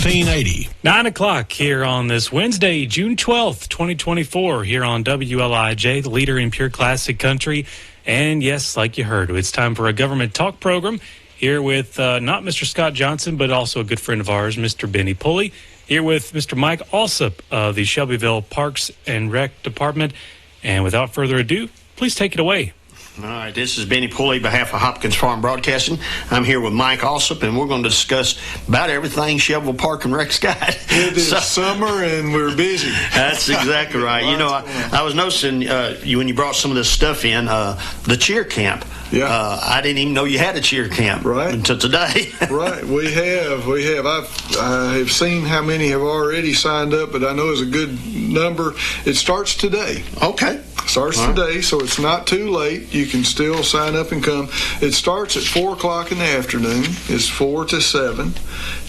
1580. 9 o'clock here on this Wednesday, June 12th, 2024, here on WLIJ, the leader in pure classic country. And yes, like you heard, it's time for a government talk program here with not Mr. Scott Johnson, but also a good friend of ours, Mr. Benny Pulley, here with Mr. Mike Alsup of the Shelbyville Parks and Rec Department. And without further ado, please take it away. All right, this is Benny Pulley, behalf of Hopkins Farm Broadcasting. I'm here with Mike Alsup, and we're going to discuss about everything Shelbyville Park and Rec's got. It is summer, and we're busy. That's exactly right. You know, I was noticing when you brought some of this stuff in, the cheer camp. Yeah. I didn't even know you had a cheer camp until today. Right, we have. I have seen how many have already signed up, but I know it's a good number. It starts today. Okay. Starts today, so it's not too late. You can still sign up and come. It starts at 4 o'clock in the afternoon. It's 4 to 7,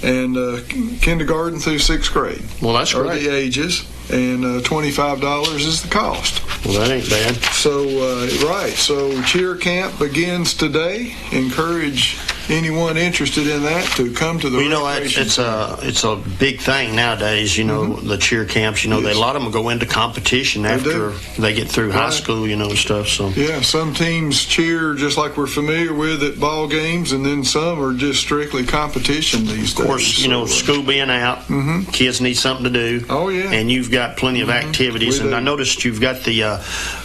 and kindergarten through 6th grade. Well, that's great. Are the ages, and $25 is the cost. Well, that ain't bad. So, so cheer camp begins today. Encourage anyone interested in that to come to the it's a big thing nowadays, the cheer camps, a lot of them go into competition after they get through high school, and stuff. So yeah, some teams cheer just like we're familiar with at ball games, and then some are just strictly competition these days. Of course, school being out, kids need something to do. Oh yeah. And you've got plenty of activities, and I noticed you've got the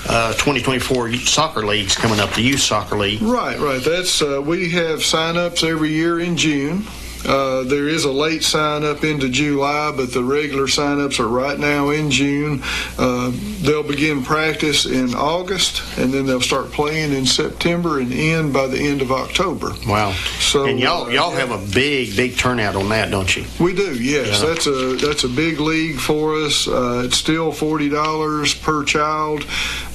2024 soccer leagues coming up, the youth soccer league. Right. That's we have sign-ups every year in June. There is a late sign-up into July, but the regular sign-ups are right now in June. They'll begin practice in August, and then they'll start playing in September and end by the end of October. Wow! So and y'all have a big turnout on that, don't you? We do. Yes, yeah. That's a big league for us. It's still $40 per child.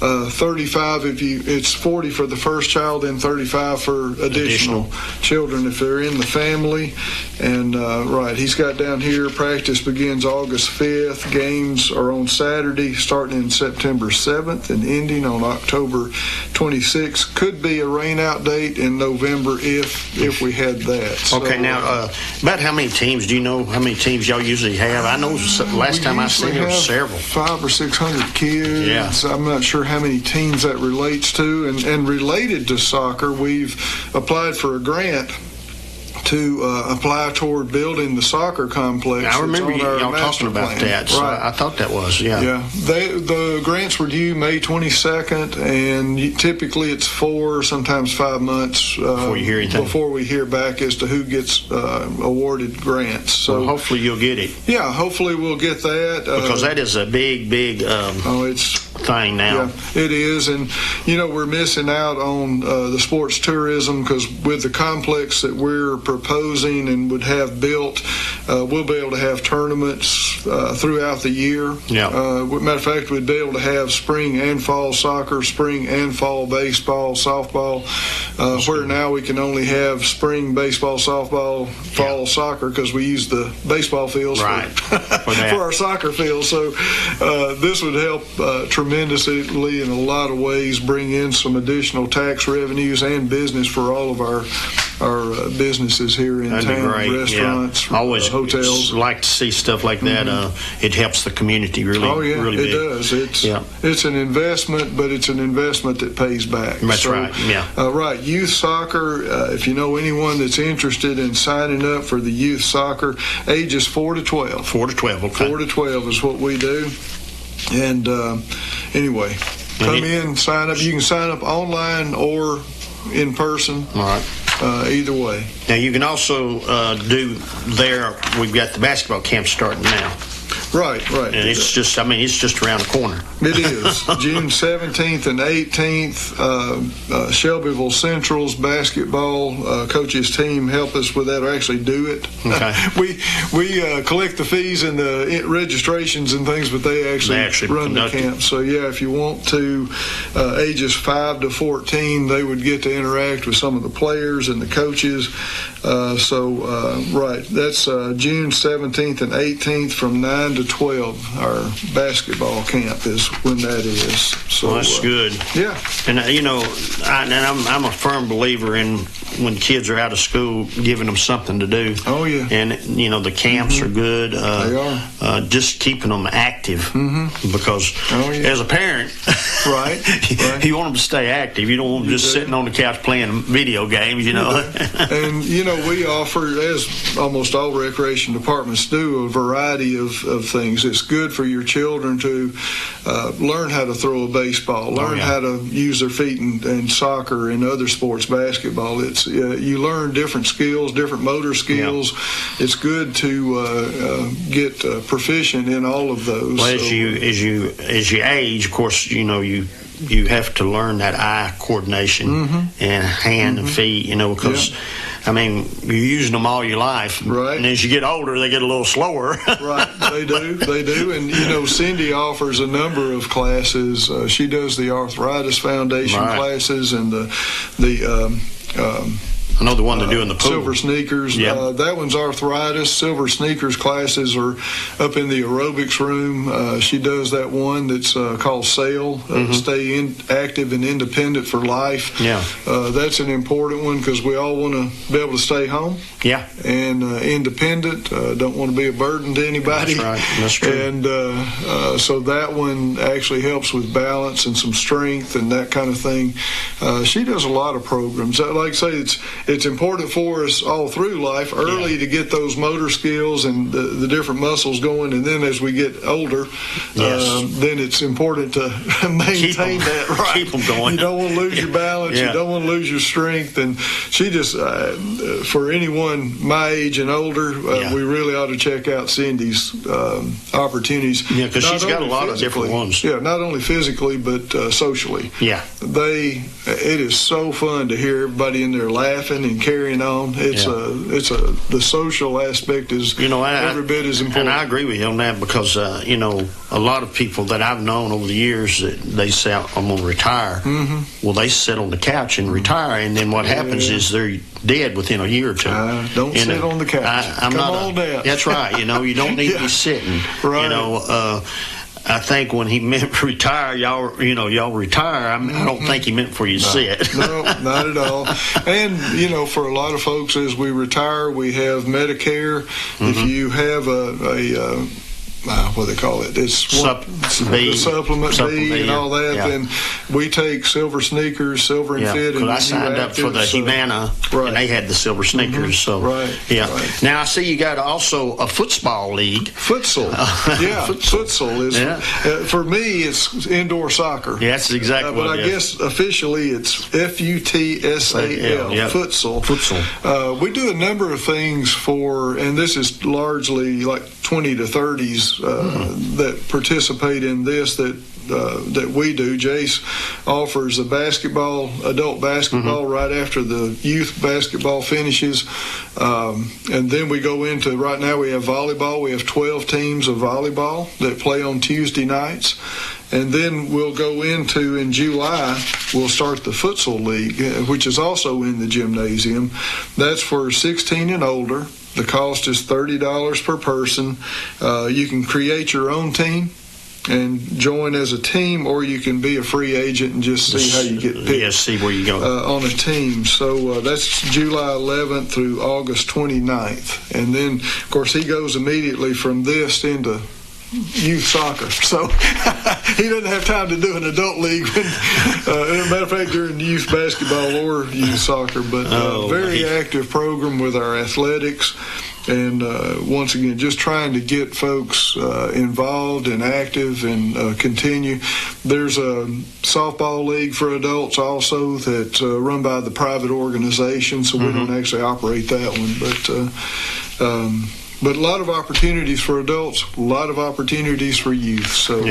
35 it's 40 for the first child, and 35 for additional children if they're in the family. And he's got down here, practice begins August 5th. Games are on Saturday, starting in September 7th and ending on October 26th. Could be a rain-out date in November if we had that. Okay, so, now, about how many teams, do you know how many teams y'all usually have? I know last time I seen there were several. 500 or 600 kids. Yeah. I'm not sure how many teams that relates to. And related to soccer, we've applied for a grant to apply toward building the soccer complex. I remember y'all talking about that. So I thought that was, Yeah. The grants were due May 22nd, and typically it's 4, sometimes 5 months before you hear anything. Before we hear back as to who gets awarded grants. So well, hopefully you'll get it. Yeah, hopefully we'll get that. Because that is a big thing now. Yeah, it is, and we're missing out on the sports tourism, because with the complex that we're proposing and would have built, we'll be able to have tournaments throughout the year. Yeah. Matter of fact, we'd be able to have spring and fall soccer, spring and fall baseball, softball, where now we can only have spring baseball, softball, fall soccer, because we use the baseball fields for our soccer fields. So this would help tremendously in a lot of ways, bring in some additional tax revenues and business for all of our businesses here in town, restaurants, hotels. Like to see stuff like that. It helps the community really. Oh yeah, really big. It does. It's an investment, but it's an investment that pays back. That's right. Yeah. Youth soccer. If you know anyone that's interested in signing up for the youth soccer, ages 4 to 12. 4 to 12. Okay. 4 to 12 is what we do. And anyway, come in, sign up. You can sign up online or in person. All right. Either way. Now you can also do there. We've got the basketball camp starting now. Right. And it's just around the corner. It is. June 17th and 18th, Shelbyville Central's basketball coaches team help us with that, or actually do it. Okay. We collect the fees and the registrations and things, but they actually run the camp. So, if you want to, ages 5 to 14, they would get to interact with some of the players and the coaches. That's June 17th and 18th from 9 to 12. Our basketball camp is when that is. So that's good. Yeah. And I'm a firm believer in when kids are out of school, giving them something to do. Oh, yeah. And, the camps are good. They are. Just keeping them active because as a parent, right. you want them to stay active. You don't want them just sitting on the couch playing video games, And, we offer, as almost all recreation departments do, a variety of things. It's good for your children to learn how to throw a baseball, learn how to use their feet in soccer and other sports, basketball. It's you learn different skills, different motor skills. It's good to get proficient in all of those. Well, as you age, of course, you have to learn that eye coordination and hand and feet, because you're using them all your life. Right. And as you get older, they get a little slower. Right. They do. And, Cindy offers a number of classes. She does the Arthritis Foundation classes and I know the one they do in the pool. Silver Sneakers. Yep. That one's arthritis. Silver Sneakers classes are up in the aerobics room. She does that one that's called SAIL, Stay Active and Independent for Life. Yeah. That's an important one because we all want to be able to stay home. Yeah. And independent. Don't want to be a burden to anybody. That's right. That's true. And so that one actually helps with balance and some strength and that kind of thing. She does a lot of programs. Like I say, it's important for us all through life early to get those motor skills and the different muscles going, and then as we get older, then it's important to maintain that. Right, keep them going. You don't want to lose your balance. You don't want to lose your strength. And she just, for anyone my age and older, we really ought to check out Cindy's opportunities. Yeah, because she's got a lot of different ones. Yeah, not only physically but socially. Yeah, it is so fun to hear everybody in there laughing and carrying on. The social aspect is every bit as important. And I agree with you on that because a lot of people that I've known over the years that they say I'm going to retire. Well, they sit on the couch and retire, and then what happens is they're dead within a year or two. Don't sit on the couch. Come on down. That's right. You don't need to be sitting. Right. I think when he meant retire, y'all retire. I don't think he meant for you to sit. No, not at all. And, for a lot of folks, as we retire, we have Medicare. If you have what they call it, it's supplement B and all that, then we take Silver Sneakers, Silver and Fit. Because I signed up for the Humana, and they had the Silver Sneakers. So Right. Now I see you got also a football league. Futsal. Futsal is for me. It's indoor soccer. Yeah, that's exactly. But I guess officially it's FUTSAL. Futsal. We do a number of things and this is largely like 20 to 30s that participate in this that we do. Jace offers a adult basketball right after the youth basketball finishes. And then we go into, right now we have volleyball. We have 12 teams of volleyball that play on Tuesday nights. And then we'll go into, in July, we'll start the Futsal League, which is also in the gymnasium. That's for 16 and older. The cost is $30 per person. You can create your own team and join as a team, or you can be a free agent and just see how you get picked. Yeah, see where you go. On a team. So that's July 11th through August 29th. And then, of course, he goes immediately from this into youth soccer, so he doesn't have time to do an adult league. As a matter of fact, during youth basketball or youth soccer, but very active program with our athletics. And once again, just trying to get folks involved and active and continue. There's a softball league for adults also that's run by the private organization, so we don't actually operate that one. But a lot of opportunities for adults, a lot of opportunities for youth. So,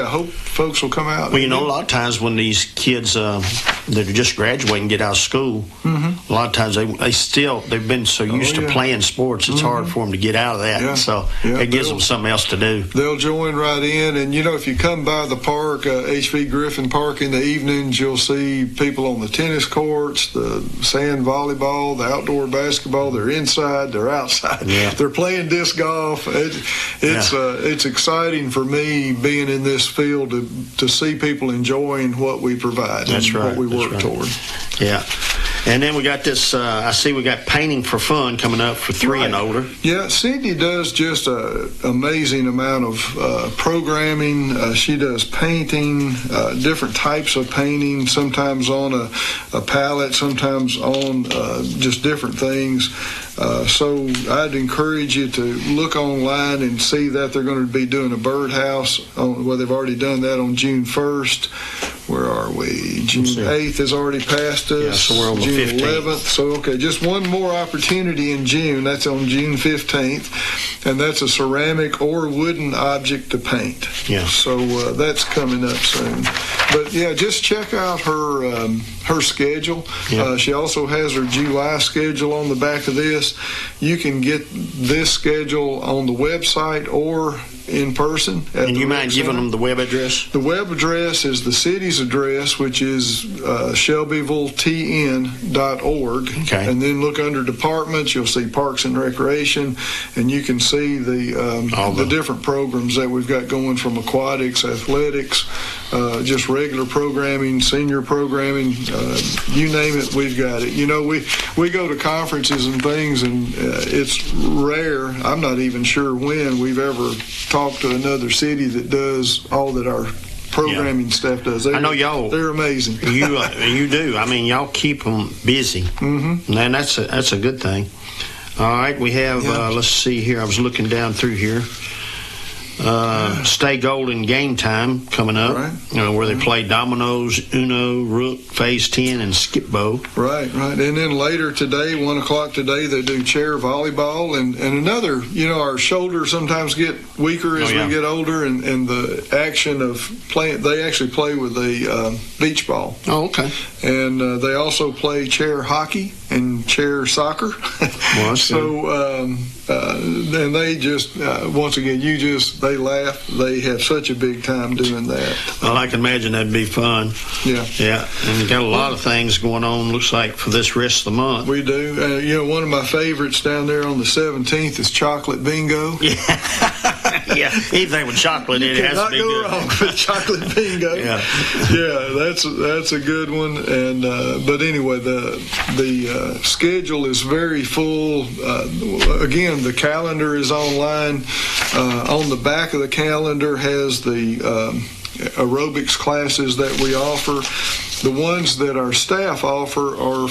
hope folks will come out. Well, a lot of times when these kids that are just graduating get out of school, a lot of times they've been so used to playing sports, it's hard for them to get out of that. Yeah. So it gives them something else to do. They'll join right in. And, if you come by the park, H.V. Griffin Park in the evenings, you'll see people on the tennis courts, the sand volleyball, the outdoor basketball. They're inside, they're outside. Yeah. They're playing disc golf. It's exciting for me being in this field to see people enjoying what we provide. That's and right. What we work toward. Yeah. And then we got this, I see we got painting for fun coming up for 3 and older. Yeah, Sydney does just an amazing amount of programming. She does painting, different types of painting, sometimes on a palette, sometimes on just different things. So I'd encourage you to look online and see that they're going to be doing a birdhouse. Well, they've already done that on June 1st. Where are we? June 8th has already passed us. Yeah, so we're on the June 15th. 11th. So, okay, just one more opportunity in June. That's on June 15th. And that's a ceramic or wooden object to paint. Yeah. So that's coming up soon. But, yeah, just check out her schedule. Yeah. She also has her July schedule on the back of this. You can get this schedule on the website or in person. And you mind giving them the web address? The web address is the city's address, which is shelbyvilletn.org. Okay. And then look under departments. You'll see Parks and Recreation, and you can see the different programs that we've got going, from aquatics, athletics, just regular programming, senior programming, you name it, we've got it. You know, we go to conferences and things, and it's rare. I'm not even sure when we've ever talked to another city that does all that our programming stuff does. I know y'all. They're amazing. You do. I mean, y'all keep them busy. Mm-hmm. And that's a good thing. All right, we have, let's see here. I was looking down through here. Stay Golden Game Time coming up, where they play dominoes, Uno, Rook, Phase 10, and Skip-Bo. Right. And then later today, 1 o'clock today, they do chair volleyball. And another, our shoulders sometimes get weaker as we get older, and the action of playing, they actually play with a beach ball. Oh, okay. And they also play chair hockey and chair soccer. Well, and they just, once again, they laugh. They have such a big time doing that. Well, I can imagine that'd be fun. Yeah. Yeah. And you got a lot of things going on, looks like, for this rest of the month. We do. One of my favorites down there on the 17th is chocolate bingo. Yeah. Yeah. Anything with chocolate in it has to be good. Cannot go wrong with chocolate bingo. Yeah. That's a good one. And but anyway, the schedule is very full. Again, the calendar is online. On the back of the calendar has the aerobics classes that we offer. The ones that our staff offer are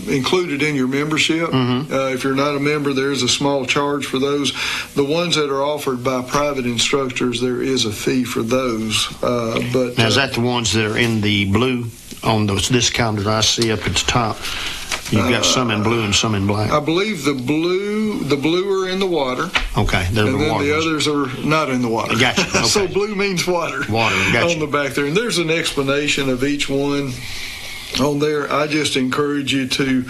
included in your membership. Mm-hmm. If you're not a member, there is a small charge for those. The ones that are offered by private instructors, there is a fee for those. But now, is that the ones that are in the blue on this calendar I see up at the top? You've got some in blue and some in black. I believe the blue are in the water. Okay, they're and the then water the ones. others are not in the water. Gotcha. Okay. So blue means water. Water, gotcha. On the back there, and there's an explanation of each one on there. I just encourage you to.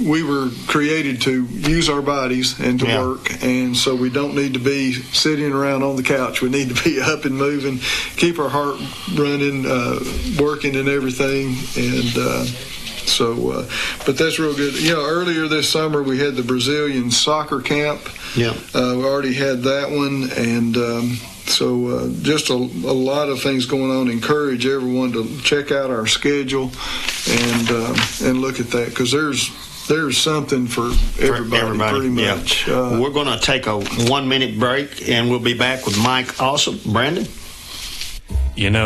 We were created to use our bodies and to work, and so we don't need to be sitting around on the couch. We need to be up and moving, keep our heart running, working, and everything, and. But that's real good. Earlier this summer we had the Brazilian soccer camp. Yeah. We already had that one, and just a lot of things going on. Encourage everyone to check out our schedule and look at that, because there's something for everybody pretty much. Yeah. We're going to take a 1-minute break, and we'll be back with Mike Alsup. Brandon?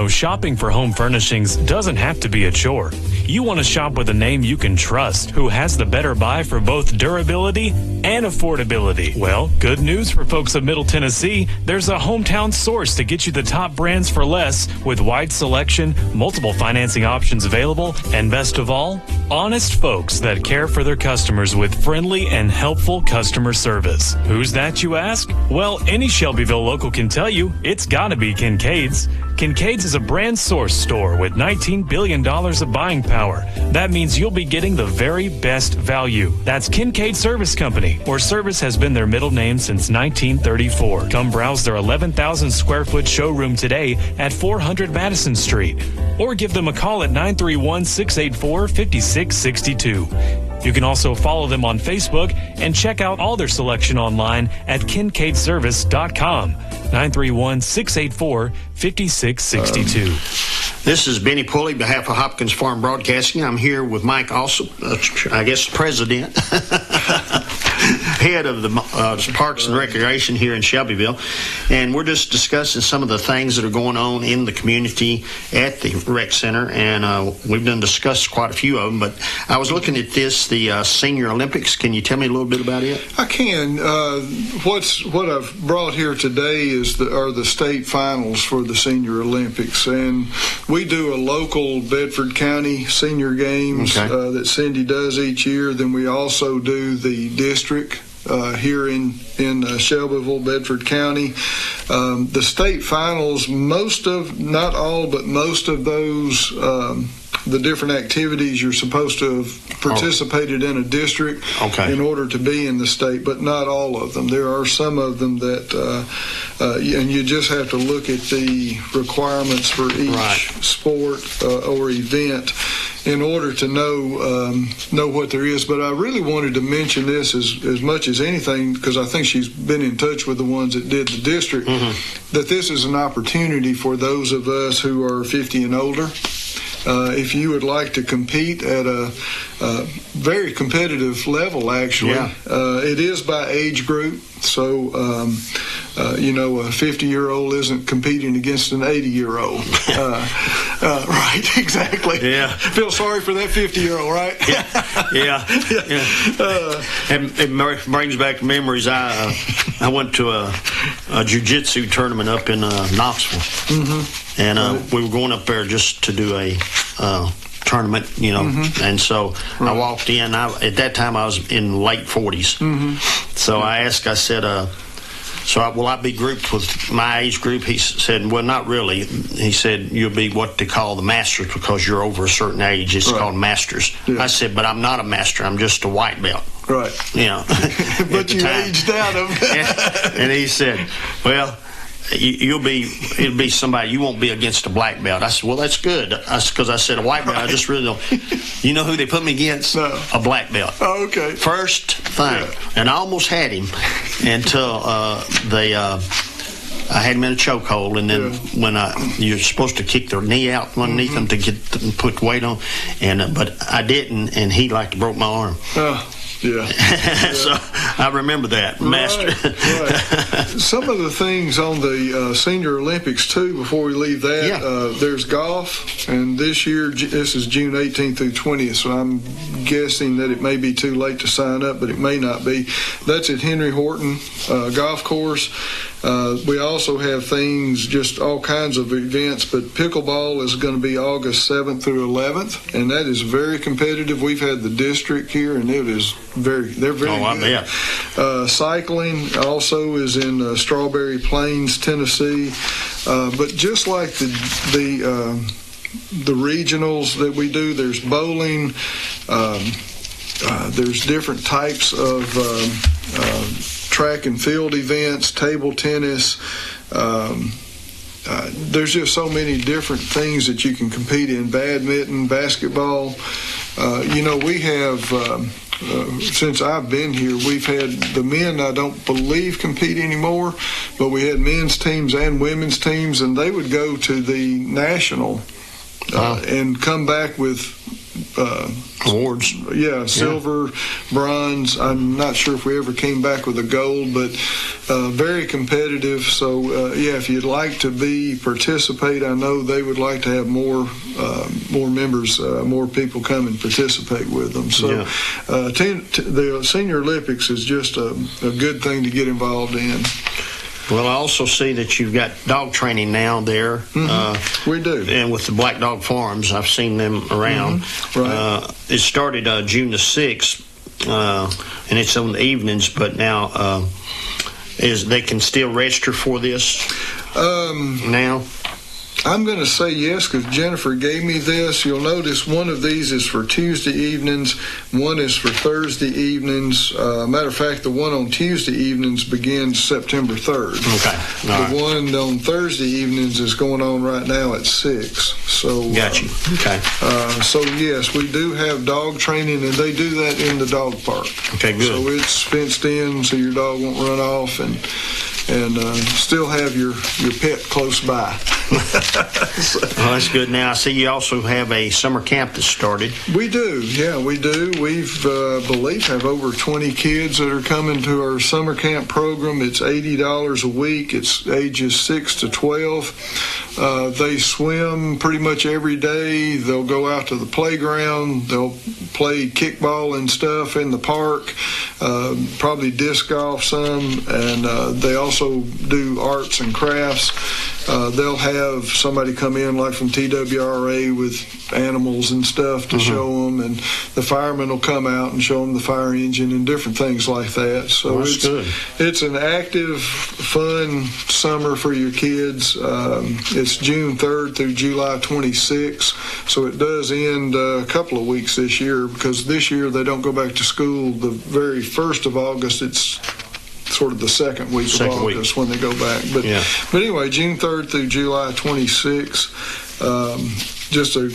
Shopping for home furnishings doesn't have to be a chore. You want to shop with a name you can trust, who has the better buy for both durability and affordability. Well, good news for folks of Middle Tennessee. There's a hometown source to get you the top brands for less, with wide selection, multiple financing options available, and best of all, honest folks that care for their customers with friendly and helpful customer service. Who's that, you ask? Well, any Shelbyville local can tell you it's gotta be Kincaid's. Kincaid's is a brand source store with $19 billion of buying power. That means you'll be getting the very best value. That's Kincaid Service Company, where service has been their middle name since 1934. Come browse their 11,000 square foot showroom today at 400 Madison Street, or give them a call at 931-684-5662. You can also follow them on Facebook and check out all their selection online at kincaidservice.com. 931-684-5662. This is Benny Pulley, behalf of Hopkins Farm Broadcasting. I'm here with Mike Alsup, I guess president, head of the Parks and Recreation here in Shelbyville. And we're just discussing some of the things that are going on in the community at the rec center. And we've discussed quite a few of them. But I was looking at the Senior Olympics. Can you tell me a little bit about it? I can. What I've brought here today are the state finals for the Senior Olympics. And we do a local Bedford County Senior Games that Cindy does each year. Then we also do the district here in Shelbyville, Bedford County. The state finals, not all, but most of those, the different activities you're supposed to have participated in a district in order to be in the state, but not all of them. There are some of them that, and you just have to look at the requirements for each sport or event in order to know what there is. But I really wanted to mention this as much as anything, because I think she's been in touch with the ones that did the district, that this is an opportunity for those of us who are 50 and older. If you would like to compete at a very competitive level, actually, it is by age group. So, a 50-year-old isn't competing against an 80-year-old. Right, exactly. Yeah. Feel sorry for that 50-year-old, right? Yeah. And it brings back memories. I went to a jiu-jitsu tournament up in Knoxville. And we were going up there just to do a tournament, and so I walked in. At that time, I was in late 40s. So I said, will I be grouped with my age group? He said, well, not really. He said, you'll be what they call the masters because you're over a certain age. It's called masters. Yeah. I said, but I'm not a master. I'm just a white belt. Right. But you aged out of it. And he said, well, it'll be somebody, you won't be against a black belt. I said, well, that's good. Because I said a white belt, I just really don't. You know who they put me against? No. A black belt. Oh, okay. First thing. Yeah. And I almost had him until I had him in a chokehold, and then when you're supposed to kick their knee out underneath them to put weight on, but I didn't, and he broke my arm. Yeah. So I remember that, master. Right. Some of the things on the Senior Olympics, too, before we leave that, there's golf, and this year, this is June 18th through 20th, so I'm guessing that it may be too late to sign up, but it may not be. That's at Henry Horton Golf Course. We also have things, just all kinds of events, but pickleball is going to be August 7th through 11th, and that is very competitive. We've had the district here, and it is they're very good. Cycling also is in Strawberry Plains, Tennessee, but just like the regionals that we do, there's bowling, there's different types of track and field events, table tennis. There's just so many different things that you can compete in. Badminton, basketball. We have, since I've been here, we've had the men, I don't believe, compete anymore, but we had men's teams and women's teams, and they would go to the national and come back with awards. Silver, bronze. I'm not sure if we ever came back with a gold, but very competitive. So if you'd like to participate, I know they would like to have more members, more people come and participate with them. So the Senior Olympics is just a good thing to get involved in. Well, I also see that you've got dog training now there. We do. And with the Black Dog Farms, I've seen them around. Right. It started June the 6th, and it's on the evenings, but now they can still register for this now? I'm going to say yes because Jennifer gave me this. You'll notice one of these is for Tuesday evenings, one is for Thursday evenings. Matter of fact, the one on Tuesday evenings begins September 3rd. Okay. The one on Thursday evenings is going on right now at 6. So, got you. Okay. So, yes, we do have dog training, and they do that in the dog park. Okay, good. So it's fenced in so your dog won't run off and still have your pet close by. Well, that's good. Now, I see you also have a summer camp that started. We do, yeah, we do. We've, believe, have over 20 kids that are coming to our summer camp program. It's $80 a week. It's ages 6 to 12. They swim pretty much every day. They'll go out to the playground. They'll play kickball and stuff in the park, probably disc golf some, and they also do arts and crafts. They'll have somebody come in like from TWRA with animals and stuff to show them, and the firemen will come out and show them the fire engine and different things like that. So it's an active, fun summer for your kids. It's June 3rd through July 26th, so it does end a couple of weeks this year, because this year they don't go back to school the very 1st of August. It's sort of the second week of August when they go back. But anyway, June 3rd through July 26th. Just a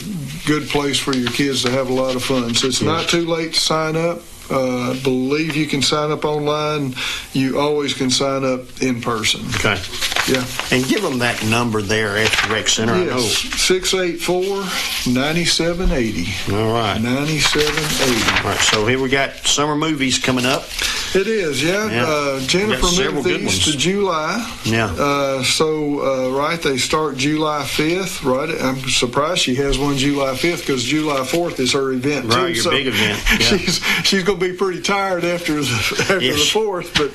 good place for your kids to have a lot of fun. So it's not too late to sign up. I believe you can sign up online. You always can sign up in person. Okay. Yeah. And give them that number there at the rec center. Yes, 684-9780. All right. 9780. All right, so here we got summer movies coming up. It is, yeah. Jennifer moved these to July. Yeah. They start July 5th, right? I'm surprised she has one July 5th, because July 4th is her event, too. Right, your big event. Yeah. She's going to be pretty tired after the 4th. But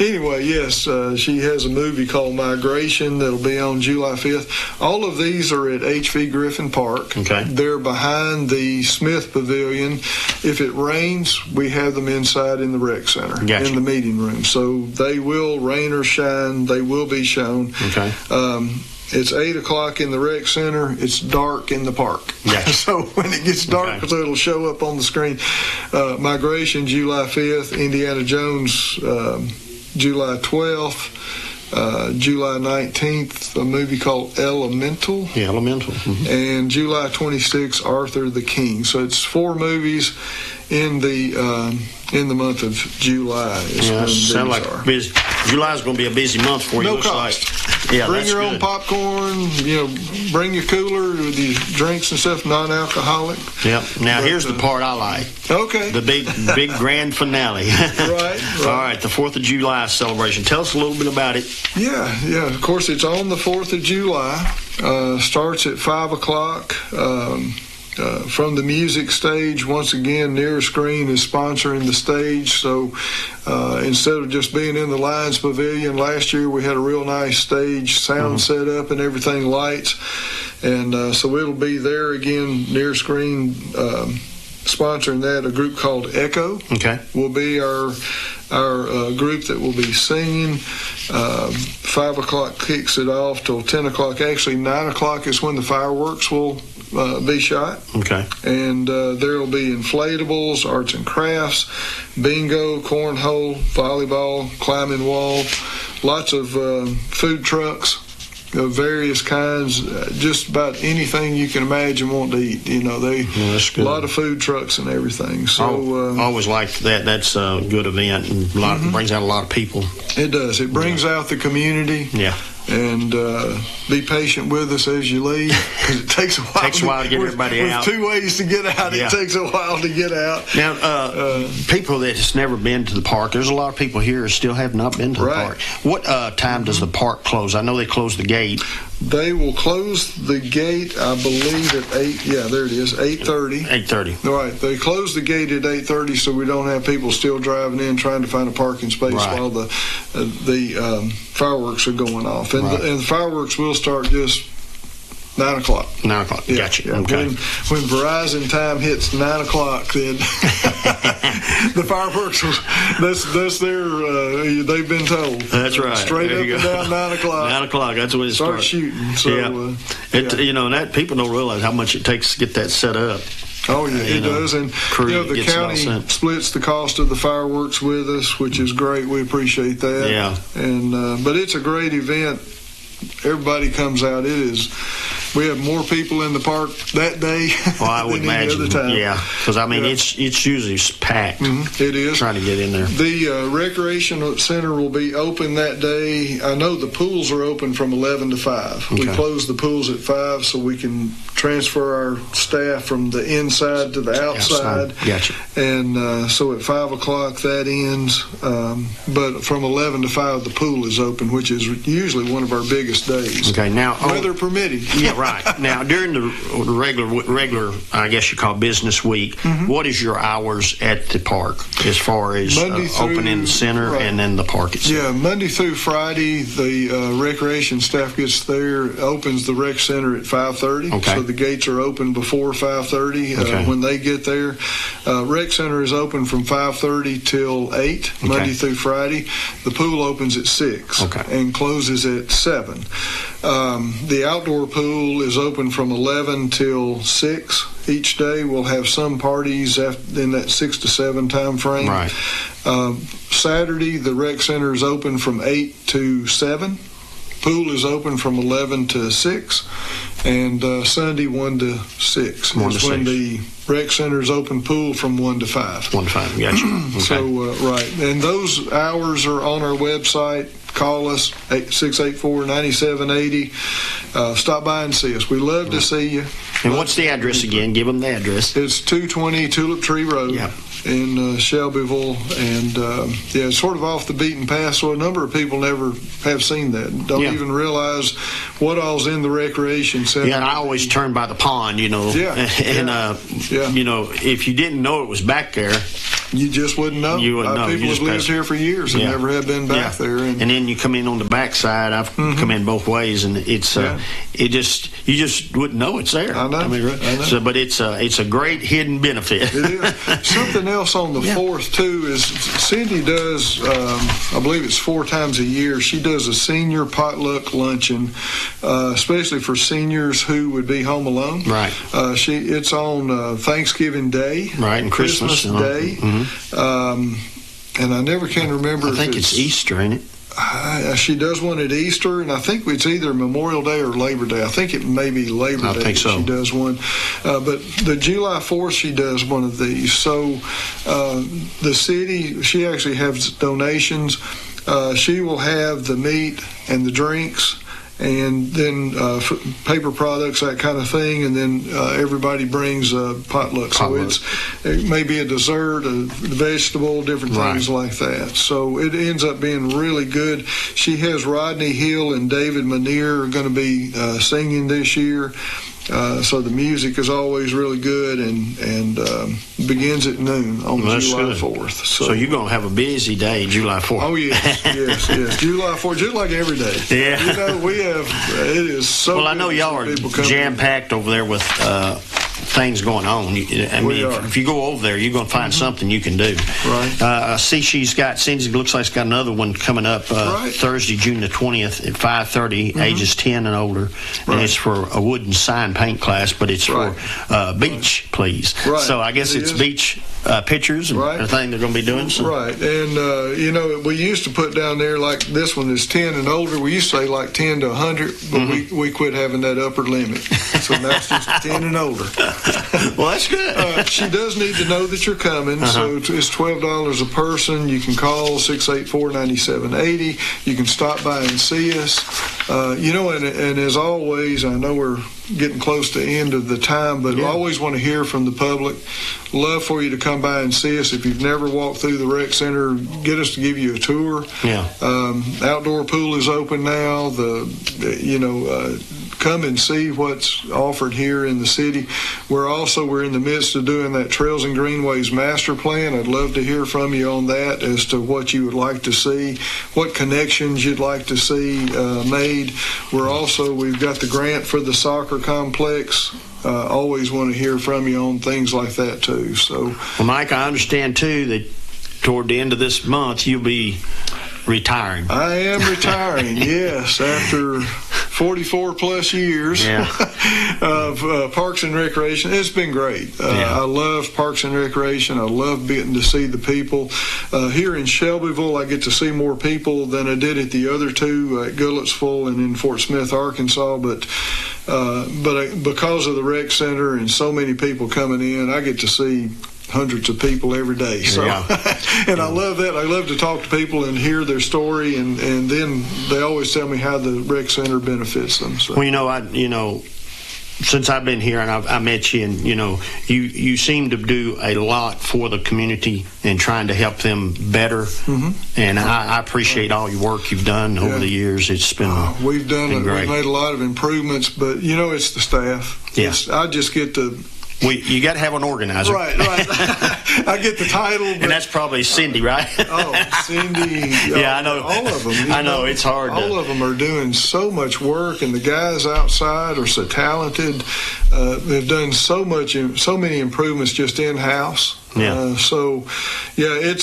anyway, yes, she has a movie called Migration that'll be on July 5th. All of these are at H.V. Griffin Park. Okay. They're behind the Smith Pavilion. If it rains, we have them inside in the rec center. Gotcha. In the meeting room. So they will, rain or shine, they will be shown. Okay. It's 8 o'clock in the rec center. It's dark in the park. Gotcha. So when it gets dark, so it'll show up on the screen. Migration, July 5th. Indiana Jones, July 12th. July 19th, a movie called Elemental. Yeah, Elemental. Mm-hmm. And July 26th, Arthur the King. So it's 4 movies in the month of July. Sound like busy. July's going to be a busy month for you. No cost. Yeah, bring your own popcorn. Bring your cooler with your drinks and stuff. Non-alcoholic. Yep. Now here's the part I like. Okay. The big grand finale. Right. All right. The 4th of July celebration. Tell us a little bit about it. Yeah. Of course, it's on the 4th of July. Starts at 5 o'clock. From the music stage, once again, Near Screen is sponsoring the stage. So instead of just being in the Lions Pavilion, last year we had a real nice stage, sound set up and everything, lights. And so it'll be there again, Near Screen sponsoring that. A group called Echo will be our group that will be singing. 5 o'clock kicks it off till 10 o'clock. Actually, 9 o'clock is when the fireworks will be shot. Okay. And there will be inflatables, arts and crafts, bingo, cornhole, volleyball, climbing wall, lots of food trucks of various kinds, just about anything you can imagine wanting to eat. That's good. A lot of food trucks and everything. So I always like that. That's a good event, and brings out a lot of people. It does. It brings out the community. Yeah. And be patient with us as you leave, because it takes a while. To get everybody out. With 2 ways to get out, it takes a while to get out. Now, people that has never been to the park, there's a lot of people here who still have not been to the park. What time does the park close? I know they close the gate. They will close the gate, I believe, at 8. Yeah, there it is, 8:30. 8:30. All right. They close the gate at 8:30, so we don't have people still driving in trying to find a parking space while the fireworks are going off. And the fireworks will start just 9 o'clock. 9 o'clock. Yeah, Gotcha. Yeah. Okay. When Verizon time hits 9 o'clock, then the fireworks that's their they've been told. That's right. Straight up and down 9 o'clock. 9 o'clock. That's when it starts shooting. So and that people don't realize how much it takes to get that set up. Oh, yeah, it does. And the county splits the cost of the fireworks with us, which is great. We appreciate that. Yeah. And but it's a great event. Everybody comes out. It is we have more people in the park that day I would than any imagine. other time. Yeah, because it's usually packed. It is. Trying to get in there. The recreation center will be open that day. I know the pools are open from 11 to 5. Okay. We close the pools at 5 so we can transfer our staff from the inside to the outside. Gotcha. And so at 5 o'clock that ends. But from 11 to 5 the pool is open, which is usually one of our biggest days. Okay, now weather permitting. Yeah, right. Now during the regular, I guess you call business week, what is your hours at the park as far as opening the center and then the park itself? Yeah, Monday through Friday, the recreation staff gets there, opens the rec center at 5:30. Okay. So the gates are open before 5:30 when they get there. Rec center is open from 5:30 till 8, Monday through Friday. The pool opens at 6 and closes at 7. The outdoor pool is open from 11 till 6 each day. We'll have some parties in that 6 to 7 time frame. Right. Saturday, the rec center is open from 8 to 7. Pool is open from 11 to 6. And Sunday, 1 to 6 is when the rec center is open. Pool from 1 to 5. 1 to 5, gotcha. Okay. So, right. And those hours are on our website. Call us, 684-9780. Stop by and see us. We love to see you. And what's the address again? Give them the address. It's 220 Tulip Tree Road in Shelbyville. And, it's sort of off the beaten path, so a number of people never have seen that. Don't even realize what all's in the recreation center. Yeah, and I always turn by the pond, And, if you didn't know it was back there, you just wouldn't know. You wouldn't know. People have lived here for years and never have been back there. And then you come in on the back side. I've come in both ways, and it's you just wouldn't know it's there. I know. I know. So, but it's a great hidden benefit. It is. Something else on the 4th too is Cindy does. I believe it's 4 times a year. She does a senior potluck luncheon, especially for seniors who would be home alone. Right. It's on Thanksgiving Day. Right, and Christmas Day. And I never can remember. I think it's Easter, ain't it? She does one at Easter, and I think it's either Memorial Day or Labor Day. I think it may be Labor Day. I think so. She does one. But the July 4th, she does one of these. So the city, she actually has donations. She will have the meat and the drinks, and then paper products, that kind of thing, and then everybody brings a potluck. So it may be a dessert, a vegetable, different things like that. So it ends up being really good. She has Rodney Hill and David Manier are going to be singing this year. So the music is always really good, and begins at noon on July 4th. So you're going to have a busy day, July 4th. Oh, yes. July 4th, just like every day. Yeah. It is so well, I know y'all are jam-packed over there with things going on. If you go over there, you're going to find something you can do. Right. I see Cindy looks like she's got another one coming up Thursday, June the 20th at 5:30, ages 10 and older. And it's for a wooden sign paint class, but it's for beach, please. Right. So I guess it's beach pictures and everything they're going to be doing. So. Right. And, we used to put down there, like this one is 10 and older. We used to say like 10 to 100, but we quit having that upper limit. So now it's just 10 and older. Well, that's good. She does need to know that you're coming, so it's $12 a person. You can call 684-9780. You can stop by and see us. And as always, I know we're getting close to the end of the time, but I always want to hear from the public. Love for you to come by and see us. If you've never walked through the rec center, get us to give you a tour. Outdoor pool is open now. Come and see what's offered here in the city. We're in the midst of doing that Trails and Greenways master plan. I'd love to hear from you on that as to what you would like to see, what connections you'd like to see made. We've got the grant for the soccer complex. Always want to hear from you on things like that too. So, well, Mike, I understand too that toward the end of this month you'll be retiring. I am retiring, yes, after 44 plus years of Parks and Recreation. It's been great. I love Parks and Recreation. I love getting to see the people. Here in Shelbyville, I get to see more people than I did at the other two, at Goodlettsville and in Fort Smith, Arkansas. But because of the rec center and so many people coming in, I get to see hundreds of people every day. So, and I love that. I love to talk to people and hear their story, and then they always tell me how the rec center benefits them. So. Well, since I've been here and I met you, and you seem to do a lot for the community and trying to help them better. And I appreciate all your work you've done over the years. It's been we've great. We've made a lot of improvements, but it's the staff. I just get to. You got to have an organizer. Right. I get the title. And that's probably Cindy, right? Cindy. Yeah, I know. All of them. I know, it's hard. All of them are doing so much work, and the guys outside are so talented. They've done so many improvements just in-house. It's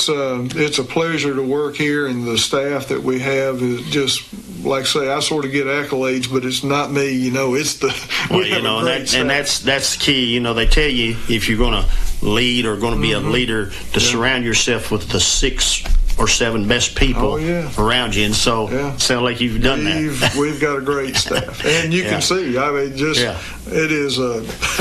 a pleasure to work here, and the staff that we have is just, like I say, I sort of get accolades, but it's not me, it's the and that's the key. They tell you if you're going to lead or going to be a leader to surround yourself with the 6 or 7 best people around you, and so sound like you've done that. We've got a great staff, and you can see. I mean, it is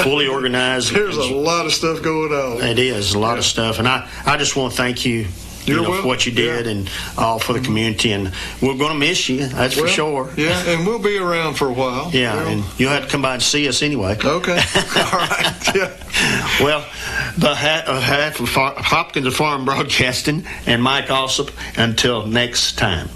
fully organized. There's a lot of stuff going on. It is a lot of stuff, and I just want to thank you. For what you did and all for the community, and we're going to miss you. That's for sure. Yeah, and we'll be around for a while. Yeah, and you'll have to come by and see us anyway. Okay. All right. Yeah. Well, behalf of Hopkins Farm Broadcasting and Mike Alsup, until next time.